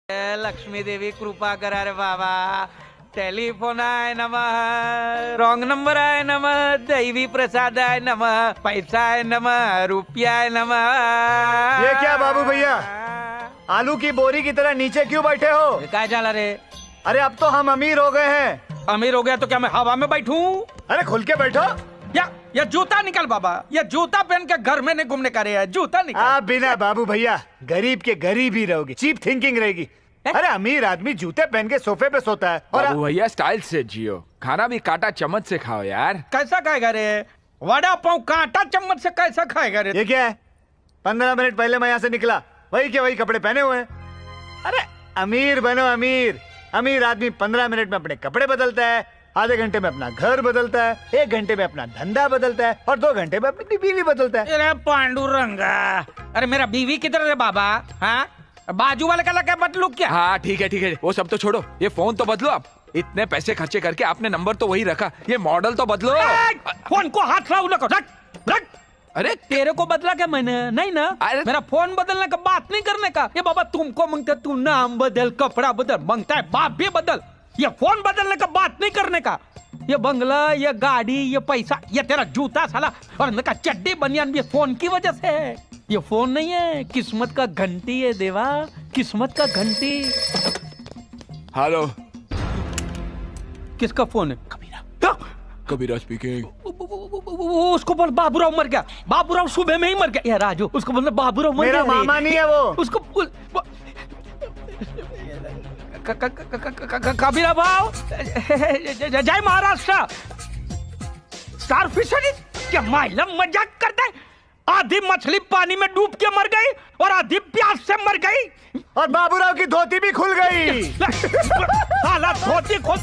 लक्ष्मी देवी कृपा करा रे बाबा. टेलिफोन आहे नमः, रॉंग नंबर आहे नमः, दैवी प्रसाद आहे नमः, पैसा आहे नमः, रुपया आहे नमः. ये क्या बाबू भैया, आलू की बोरी की तरह नीचे क्यों बैठे हो? काय झाला रे? अरे अब तो हम अमीर हो गए हैं. अमीर हो गया तो क्या मैं हवा में बैठूं? अरे खुल के बैठो. या जूता निकल बाबा, ये जूता पहन के घर में नहीं घूमने का रे, जूता निकल. आप बिना बाबू भैया गरीब के गरीब ही रहोगे, चीप थिंकिंग रहेगी. अरे अमीर आदमी जूते पहन के सोफे पे सोता है और बाबू भैया स्टाइल से जियो, खाना भी कांटा चम्मच से खाओ यार. कैसा खाएगा रे? वड़ा पाव कांटा चम्मच से कैसा खाएगा रे? ये क्या है? 15 मिनट पहले मैं यहाँ से निकला, वही के वही कपड़े पहने हुए हैं. अरे अमीर बनो अमीर. अमीर आदमी 15 मिनट में अपने कपड़े बदलता है, आधे घंटे में अपना घर बदलता है, 1 घंटे में अपना धंधा बदलता है और 2 घंटे में अपनी बीवी बदलता है. अरे पांडुरंगा, अरे मेरा बीवी किधर है बाबा? हाँ, बाजू वाले का लगा बदलू क्या? हाँ ठीक है, वो सब तो छोड़ो, ये फोन तो बदलो. आप इतने पैसे खर्चे करके आपने नंबर तो वही रखा, ये मॉडल तो बदलो. फोन को हाथ लाओ ना, रख. अरे तेरे को बदला क्या मैंने? नहीं ना. अरे मेरा फोन बदलने का बात नहीं करने का. ये बाबा तुमको मांगता, तू नाम बदल, कपड़ा बदल, मांगता है बाप भी बदल. ये फोन बदलने का बात नहीं करने का. ये बंगला, ये गाड़ी, ये पैसा, ये तेरा जूता साला और मेरा चड्डी बनियान भी फोन की वजह से है. ये फोन नहीं है, किस्मत का घंटी है देवा, किस्मत का घंटी. हेलो, किसका फोन है? कबीरा स्पीकिंग. उसको बोल बाबूराव मर गया. बाबूराव सुबह में ही मर गया. ये राजू, उसको बोल बाबूराव मर गया. मेरा मामा नहीं है वो. उसको बोल कबीरा भाव. जय महाराष्ट्र. स्टार फिशरी क्या माइला मजाक करता है? आधी मछली पानी में डूब के मर गई और आधी प्यास से मर गई और बाबूराव की धोती भी खुल गई. साला धोती खुल